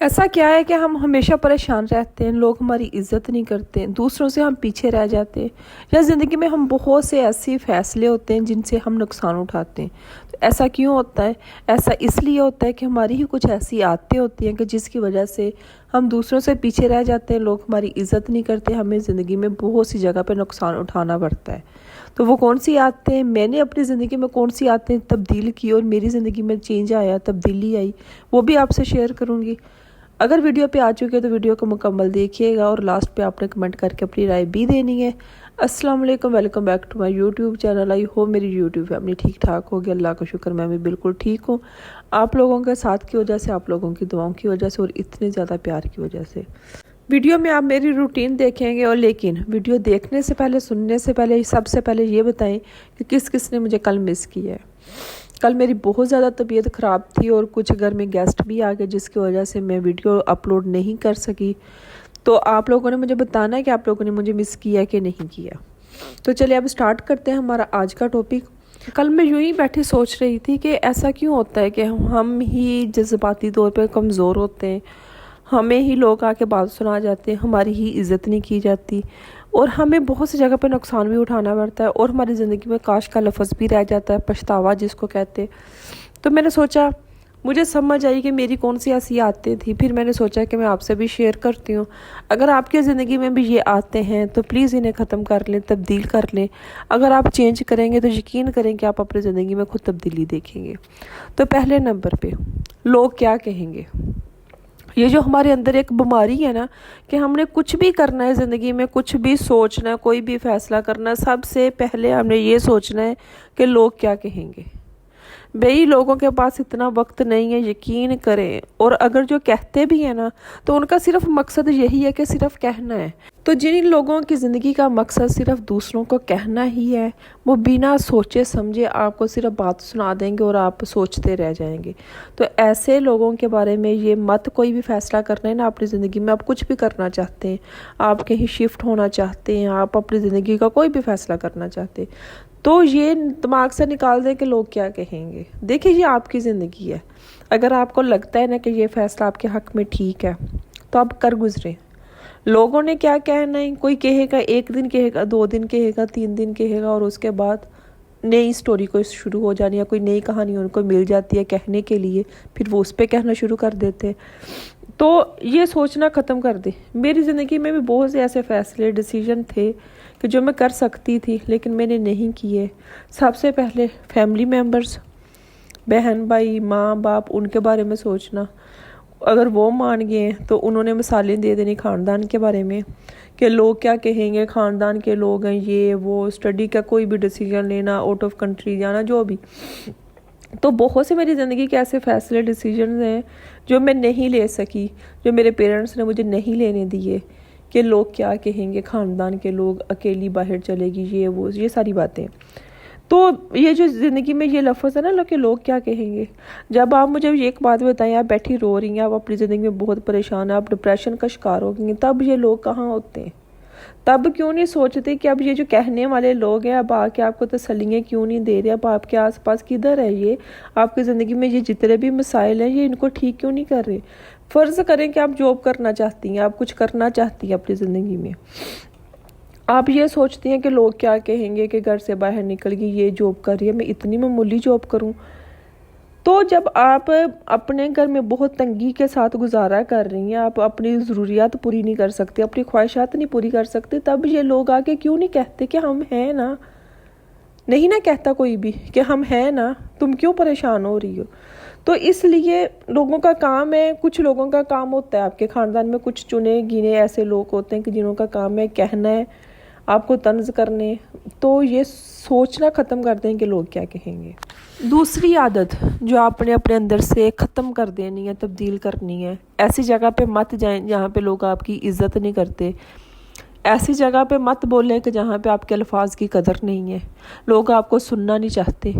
ऐसा क्या है कि हम हमेशा परेशान रहते हैं, लोग हमारी इज़्ज़त नहीं करते, दूसरों से हम पीछे रह जाते हैं, या ज़िंदगी में हम बहुत से ऐसे फैसले होते हैं जिनसे हम नुकसान उठाते हैं। तो ऐसा क्यों होता है? ऐसा इसलिए होता है कि हमारी ही कुछ ऐसी आदतें होती हैं कि जिसकी वजह से हम दूसरों से पीछे रह जाते हैं, लोग हमारी इज़्ज़त नहीं करते, हमें ज़िंदगी में बहुत सी जगह पर नुकसान उठाना पड़ता है। तो वो कौन सी आदतें, मैंने अपनी ज़िंदगी में कौन सी आदतें तब्दील की और मेरी ज़िंदगी में चेंज आया, तब्दीली आई, वो भी आपसे शेयर करूँगी। अगर वीडियो पे आ चुके हैं तो वीडियो को मुकम्मल देखिएगा और लास्ट पे आपने कमेंट करके अपनी राय भी देनी है। अस्सलाम वालेकुम, welcome back to my YouTube channel. आई हो मेरी यूट्यूब फैमिली ठीक ठाक होगी, अल्लाह का शुक्र मैं भी बिल्कुल ठीक हूँ। आप लोगों के साथ की वजह से, आप लोगों की दुआओं की वजह से और इतने ज़्यादा प्यार की वजह से। वीडियो में आप मेरी रूटीन देखेंगे, और लेकिन वीडियो देखने से पहले, सुनने से पहले, सबसे पहले ये बताएं कि किस किस ने मुझे कल मिस किया है। कल मेरी बहुत ज़्यादा तबीयत ख़राब थी और कुछ घर में गेस्ट भी आ गए, जिसकी वजह से मैं वीडियो अपलोड नहीं कर सकी। तो आप लोगों ने मुझे बताना है कि आप लोगों ने मुझे मिस किया कि नहीं किया। तो चलिए अब स्टार्ट करते हैं हमारा आज का टॉपिक। कल मैं यूं ही बैठी सोच रही थी कि ऐसा क्यों होता है कि हम ही जज्बाती तौर पर कमज़ोर होते हैं, हमें ही लोग आके बात सुना जाते हैं, हमारी ही इज़्ज़त नहीं की जाती और हमें बहुत सी जगह पे नुकसान भी उठाना पड़ता है और हमारी ज़िंदगी में काश का लफ्ज़ भी रह जाता है, पछतावा जिसको कहते हैं। तो मैंने सोचा, मुझे समझ आई कि मेरी कौन सी ऐसी आदतें थी। फिर मैंने सोचा कि मैं आपसे भी शेयर करती हूँ। अगर आपकी ज़िंदगी में भी ये आते हैं तो प्लीज़ इन्हें ख़त्म कर लें, तब्दील कर लें। अगर आप चेंज करेंगे तो यकीन करें कि आप अपनी ज़िंदगी में खुद तब्दीली देखेंगे। तो पहले नंबर पे, लोग क्या कहेंगे। ये जो हमारे अंदर एक बीमारी है ना, कि हमने कुछ भी करना है ज़िंदगी में, कुछ भी सोचना है, कोई भी फैसला करना है, सबसे पहले हमने ये सोचना है कि लोग क्या कहेंगे। भाई लोगों के पास इतना वक्त नहीं है, यकीन करें। और अगर जो कहते भी हैं ना, तो उनका सिर्फ मकसद यही है कि सिर्फ कहना है। तो जिन लोगों की ज़िंदगी का मकसद सिर्फ दूसरों को कहना ही है, वो बिना सोचे समझे आपको सिर्फ बात सुना देंगे और आप सोचते रह जाएंगे। तो ऐसे लोगों के बारे में ये मत कोई भी फैसला करना है ना अपनी ज़िंदगी में। आप कुछ भी करना चाहते हैं, आप कहीं शिफ्ट होना चाहते हैं, आप अपनी ज़िंदगी का कोई भी फैसला करना चाहते हैं, तो ये दिमाग से निकाल दें कि लोग क्या कहेंगे। देखिए, ये आपकी ज़िंदगी है। अगर आपको लगता है ना कि ये फैसला आपके हक़ में ठीक है, तो आप कर गुजरें। लोगों ने क्या कहना है, कोई कहेगा, एक दिन कहेगा, 2 दिन कहेगा, 3 दिन कहेगा, और उसके बाद नई स्टोरी कोई शुरू हो जानी, या कोई नई कहानी उनको मिल जाती है कहने के लिए, फिर वो उस पर कहना शुरू कर देते हैं। तो ये सोचना ख़त्म कर दे। मेरी ज़िंदगी में भी बहुत से ऐसे फैसले, डिसीजन थे कि जो मैं कर सकती थी लेकिन मैंने नहीं किए। सबसे पहले फैमिली मेम्बर्स, बहन भाई, माँ बाप, उनके बारे में सोचना। अगर वो मान गए तो उन्होंने मिसालें दे देनी ख़ानदान के बारे में कि लोग क्या कहेंगे, ख़ानदान के लोग हैं, ये वो, स्टडी का कोई भी डिसीजन लेना, आउट ऑफ कंट्री जाना, जो भी। तो बहुत से मेरी ज़िंदगी के ऐसे फैसले, डिसीजन हैं जो मैं नहीं ले सकी, जो मेरे पेरेंट्स ने मुझे नहीं लेने दिए कि लोग क्या कहेंगे, ख़ानदान के लोग, अकेली बाहर चलेगी, ये वो, ये सारी बातें। तो ये जो ज़िंदगी में ये लफ्ज़ है ना कि लोग क्या कहेंगे, जब आप मुझे एक बात बताएं, आप बैठी रो रही हैं, आप अपनी ज़िंदगी में बहुत परेशान हैं, आप डिप्रेशन का शिकार हो गई हैं, तब ये लोग कहाँ होते हैं? तब क्यों नहीं सोचते कि अब ये जो कहने वाले लोग हैं अब आके आपको तसल्लियाँ क्यों नहीं दे रहे, अब आपके आसपास किधर है ये, आपकी ज़िंदगी में ये जितने भी मसाइल हैं ये इनको ठीक क्यों नहीं कर रहे। फ़र्ज़ करें कि आप जॉब करना चाहती हैं, आप कुछ करना चाहती हैं अपनी ज़िंदगी में, आप ये सोचती हैं कि लोग क्या कहेंगे कि घर से बाहर निकल गई, ये जॉब कर रही है, मैं इतनी मामूली जॉब करूं। तो जब आप अपने घर में बहुत तंगी के साथ गुजारा कर रही हैं, आप अपनी ज़रूरियात पूरी नहीं कर सकते, अपनी ख्वाहिशात नहीं पूरी कर सकते, तब ये लोग आके क्यों नहीं कहते कि हम हैं ना। नहीं ना कहता कोई भी कि हम हैं ना, तुम क्यों परेशान हो रही हो। तो इसलिए लोगों का काम है, कुछ लोगों का काम होता है, आपके ख़ानदान में कुछ चुने गिने ऐसे लोग होते हैं कि जिनका काम है कहना है, आपको तंज करने। तो ये सोचना ख़त्म कर दें कि लोग क्या कहेंगे। दूसरी आदत जो आपने अपने अंदर से ख़त्म कर देनी है, तब्दील करनी है, ऐसी जगह पे मत जाएं जहाँ पे लोग आपकी इज़्ज़त नहीं करते। ऐसी जगह पे मत बोलें कि जहाँ पे आपके अल्फाज की कदर नहीं है, लोग आपको सुनना नहीं चाहते।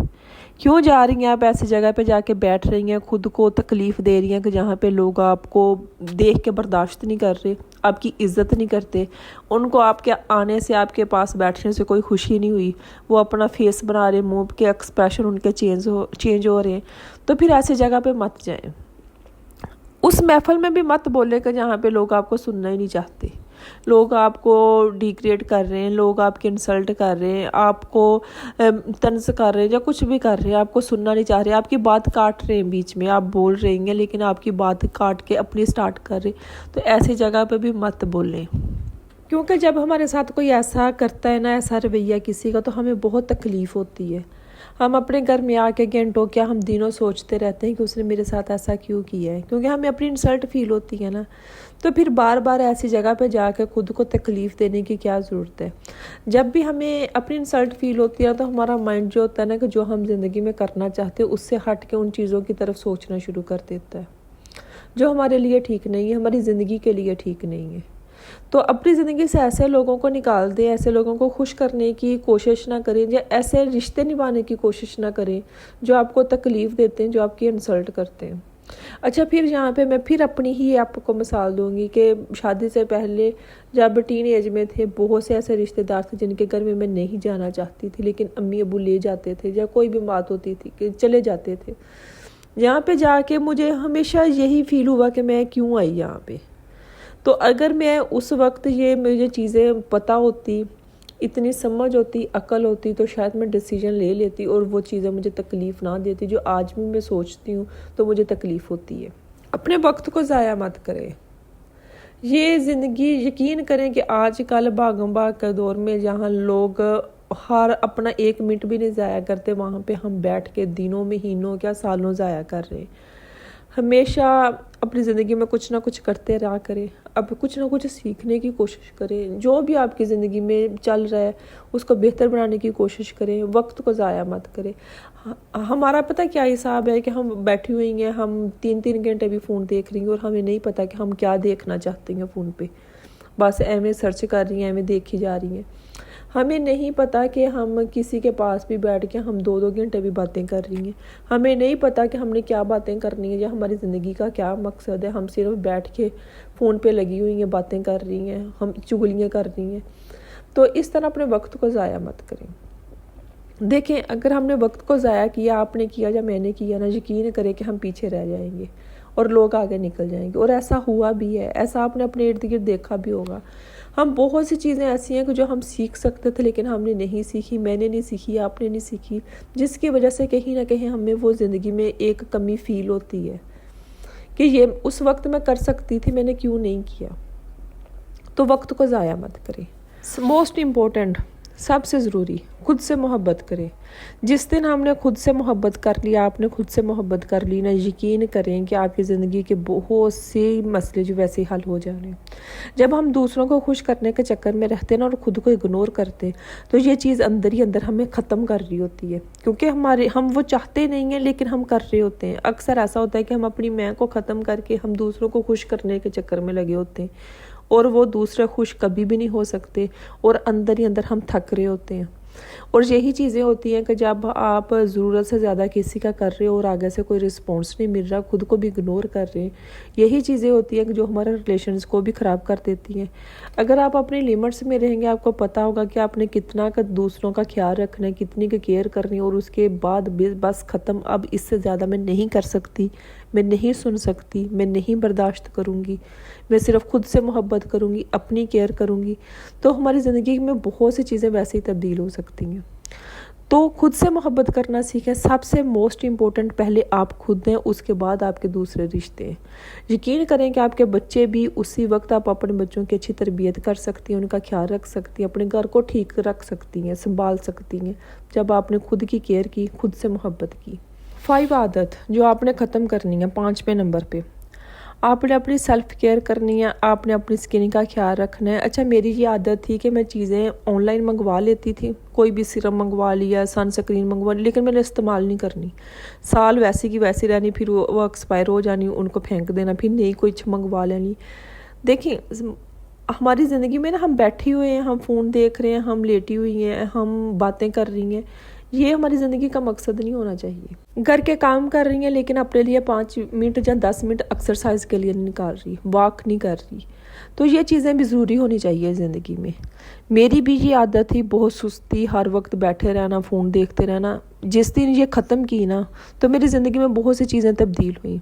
क्यों जा रही हैं आप ऐसी जगह पे जाके बैठ रही हैं, खुद को तकलीफ़ दे रही हैं कि जहाँ पे लोग आपको देख के बर्दाश्त नहीं कर रहे, आपकी इज़्ज़त नहीं करते, उनको आपके आने से, आपके पास बैठने से कोई खुशी नहीं हुई, वो अपना फेस बना रहे, मुँह के एक्सप्रेशन उनके चेंज हो रहे हैं। तो फिर ऐसी जगह पे मत जाएं। उस महफिल में भी मत बोले कि जहाँ पे लोग आपको सुनना ही नहीं चाहते, लोग आपको डिग्रेड कर रहे हैं, लोग आपकी इंसल्ट कर रहे हैं, आपको तंज कर रहे हैं या कुछ भी कर रहे हैं, आपको सुनना नहीं चाह रहे, आपकी बात काट रहे हैं, बीच में आप बोल रहे हैं लेकिन आपकी बात काट के अपनी स्टार्ट कर रहे, तो ऐसी जगह पे भी मत बोलें। क्योंकि जब हमारे साथ कोई ऐसा करता है ना, ऐसा रवैया किसी का, तो हमें बहुत तकलीफ़ होती है। हम अपने घर में आके घंटों क्या हम दिनों सोचते रहते हैं कि उसने मेरे साथ ऐसा क्यों किया है, क्योंकि हमें अपनी इंसल्ट फील होती है ना। तो फिर बार बार ऐसी जगह पे जाकर खुद को तकलीफ़ देने की क्या ज़रूरत है। जब भी हमें अपनी इंसल्ट फील होती है तो हमारा माइंड जो होता है ना, कि जो हम ज़िंदगी में करना चाहते हैं उससे हट के उन चीज़ों की तरफ सोचना शुरू कर देता है जो हमारे लिए ठीक नहीं है, हमारी ज़िंदगी के लिए ठीक नहीं है। तो अपनी ज़िंदगी से ऐसे लोगों को निकाल दें, ऐसे लोगों को खुश करने की कोशिश ना करें, या ऐसे रिश्ते निभाने की कोशिश ना करें जो आपको तकलीफ़ देते हैं, जो आपकी इंसल्ट करते हैं। अच्छा, फिर यहाँ पे मैं फिर अपनी ही आपको मिसाल दूंगी कि शादी से पहले जब टीन एज में थे, बहुत से ऐसे रिश्तेदार थे जिनके घर में मैं नहीं जाना चाहती थी, लेकिन अम्मी अबू ले जाते थे, या कोई भी बात होती थी कि चले जाते थे। यहाँ पे जाके मुझे हमेशा यही फील हुआ कि मैं क्यों आई यहाँ पे। तो अगर मैं उस वक्त ये मुझे चीज़ें पता होती, इतनी समझ होती, अकल होती, तो शायद मैं डिसीजन ले लेती और वो चीज़ें मुझे तकलीफ़ ना देती जो आज भी मैं सोचती हूँ तो मुझे तकलीफ़ होती है। अपने वक्त को ज़ाया मत करें। ये ज़िंदगी, यकीन करें कि आजकल भागम भाग के दौर में जहाँ लोग हर अपना 1 मिनट भी नहीं ज़ाया करते, वहाँ पे हम बैठ के दिनों, महीनों, क्या सालों ज़ाया कर रहे हैं। हमेशा अपनी ज़िंदगी में कुछ ना कुछ करते रहा करें, अब कुछ ना कुछ सीखने की कोशिश करें, जो भी आपकी ज़िंदगी में चल रहा है उसको बेहतर बनाने की कोशिश करें, वक्त को ज़ाया मत करें। हमारा पता क्या हिसाब है कि हम बैठे हुए हैं, हम 3-3 घंटे भी फ़ोन देख रही हैं और हमें नहीं पता कि हम क्या देखना चाहते हैं फ़ोन पे, बस एवं सर्च कर रही हैं, एवं देखी जा रही हैं। हमें नहीं पता कि हम किसी के पास भी बैठ के हम 2-2 घंटे भी बातें कर रही हैं। हमें नहीं पता कि हमने क्या बातें करनी है या हमारी ज़िंदगी का क्या मकसद है। हम सिर्फ बैठ के फ़ोन पे लगी हुई हैं, बातें कर रही हैं, हम चुगलियाँ कर रही हैं। तो इस तरह अपने वक्त को ज़ाया मत करें। देखें, अगर हमने वक्त को ज़ाया किया, आपने किया या मैंने किया ना, यकीन करें कि हम पीछे रह जाएंगे और लोग आगे निकल जाएंगे। और ऐसा हुआ भी है, ऐसा आपने अपने इर्द गिर्द देखा भी होगा। हम बहुत सी चीज़ें ऐसी हैं कि जो हम सीख सकते थे लेकिन हमने नहीं सीखी, मैंने नहीं सीखी, आपने नहीं सीखी, जिसकी वजह से कहीं ना कहीं हमें वो ज़िंदगी में एक कमी फील होती है कि ये उस वक्त मैं कर सकती थी, मैंने क्यों नहीं किया। तो वक्त को ज़ाया मत करें। मोस्ट इम्पोर्टेंट, सबसे ज़रूरी, खुद से मोहब्बत करें। जिस दिन हमने खुद से मोहब्बत कर लिया, आपने खुद से मोहब्बत कर ली ना, यकीन करें कि आपकी ज़िंदगी के बहुत से मसले जो वैसे हल हो जाने। जब हम दूसरों को खुश करने के चक्कर में रहते हैं ना और ख़ुद को इग्नोर करते, तो ये चीज़ अंदर ही अंदर हमें ख़त्म कर रही होती है, क्योंकि हम वो चाहते नहीं हैं लेकिन हम कर रहे होते हैं। अक्सर ऐसा होता है कि हम अपनी मैं को ख़त्म करके हम दूसरों को खुश करने के चक्कर में लगे होते हैं, और वो दूसरे खुश कभी भी नहीं हो सकते, और अंदर ही अंदर हम थक रहे होते हैं। और यही चीज़ें होती हैं कि जब आप ज़रूरत से ज़्यादा किसी का कर रहे हो और आगे से कोई रिस्पॉन्स नहीं मिल रहा, खुद को भी इग्नोर कर रहे हैं, यही चीज़ें होती हैं कि जो हमारे रिलेशंस को भी ख़राब कर देती हैं। अगर आप अपनी लिमिट्स में रहेंगे, आपको पता होगा कि आपने कितना का दूसरों का ख्याल रखना है, कितनी की केयर करनी है, और उसके बाद बस ख़त्म, अब इससे ज़्यादा मैं नहीं कर सकती, मैं नहीं सुन सकती, मैं नहीं बर्दाश्त करूँगी, मैं सिर्फ खुद से मोहब्बत करूँगी, अपनी केयर करूँगी, तो हमारी ज़िंदगी में बहुत सी चीज़ें वैसे ही तब्दील हो सकती हैं। तो खुद से मोहब्बत करना सीखें। सबसे मोस्ट इम्पोर्टेंट पहले आप खुद हैं, उसके बाद आपके दूसरे रिश्ते हैं। यकीन करें कि आपके बच्चे भी उसी वक्त आप अपने बच्चों की अच्छी तरबियत कर सकती हैं, उनका ख्याल रख सकती हैं, अपने घर को ठीक रख सकती हैं, संभाल सकती हैं, जब आपने खुद की केयर की, खुद से मोहब्बत की। 5 आदत जो आपने ख़त्म करनी है, 5वें नंबर पे आपने अपनी सेल्फ केयर करनी है, आपने अपनी स्किन का ख्याल रखना है। अच्छा, मेरी ये आदत थी कि मैं चीज़ें ऑनलाइन मंगवा लेती थी, कोई भी सीरम मंगवा लिया, सनस्क्रीन मंगवा ली, लेकिन मैंने इस्तेमाल नहीं करनी, साल वैसी की वैसी रहनी, फिर वो एक्सपायर हो जानी, उनको फेंक देना, फिर नई कोई मंगवा लेनी। देखिए, हमारी ज़िंदगी में ना हम बैठे हुए हैं, हम फ़ोन देख रहे हैं, हम लेटी हुई हैं, हम बातें कर रही हैं, ये हमारी ज़िंदगी का मकसद नहीं होना चाहिए। घर के काम कर रही हैं लेकिन अपने लिए 5 मिनट या 10 मिनट एक्सरसाइज के लिए निकाल रही, वॉक नहीं कर रही, तो ये चीज़ें भी ज़रूरी होनी चाहिए ज़िंदगी में। मेरी भी ये आदत थी, बहुत सुस्ती, हर वक्त बैठे रहना, फ़ोन देखते रहना। जिस दिन ये ख़त्म की ना, तो मेरी ज़िंदगी में बहुत सी चीज़ें तब्दील हुई।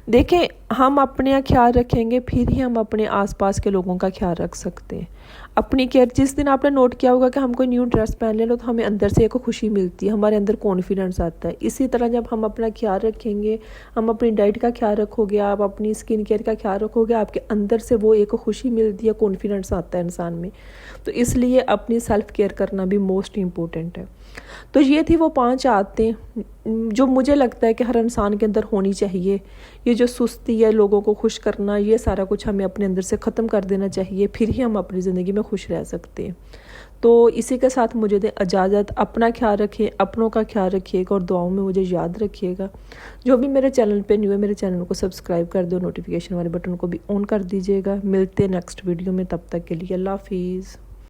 دیکھیں ہم اپنے خیال رکھیں گے پھر ہی ہم اپنے آس پاس کے لوگوں کا خیال رکھ سکتے ہیں. اپنی کیئر، جس دن آپ نے نوٹ کیا ہوگا کہ ہم کوئی نیو ڈریس پہن لے لو تو ہمیں اندر سے ایک خوشی ملتی ہے، ہمارے اندر کانفیڈنس آتا ہے. اسی طرح جب ہم اپنا خیال رکھیں گے، ہم اپنی ڈائٹ کا خیال رکھو گے، آپ اپنی اسکن کیئر کا خیال رکھو گے، آپ کے اندر سے وہ ایک خوشی ملتی ہے، کانفیڈنس آتا ہے انسان میں. تو اس لیے اپنی سیلف کیئر کرنا بھی موسٹ امپورٹنٹ ہے. تو یہ تھی وہ 5 عادتیں جو مجھے لگتا ہے کہ ہر انسان کے اندر ہونی چاہیے. یہ جو سستی ہے، لوگوں کو خوش کرنا، یہ سارا کچھ ہمیں اپنے اندر سے ختم کر دینا چاہیے، پھر ہی ہم اپنی زندگی میں خوش رہ سکتے ہیں. تو اسی کے ساتھ مجھے دیں اجازت. اپنا خیال رکھیں، اپنوں کا خیال رکھیے گا، اور دعاؤں میں مجھے یاد رکھیے گا. جو بھی میرے چینل پہ نیو ہے، میرے چینل کو سبسکرائب کر دو، نوٹیفیکیشن والے بٹن کو بھی آن کر دیجیے گا. ملتے ہیں نیکسٹ ویڈیو میں، تب تک کے لیے اللہ حافظ.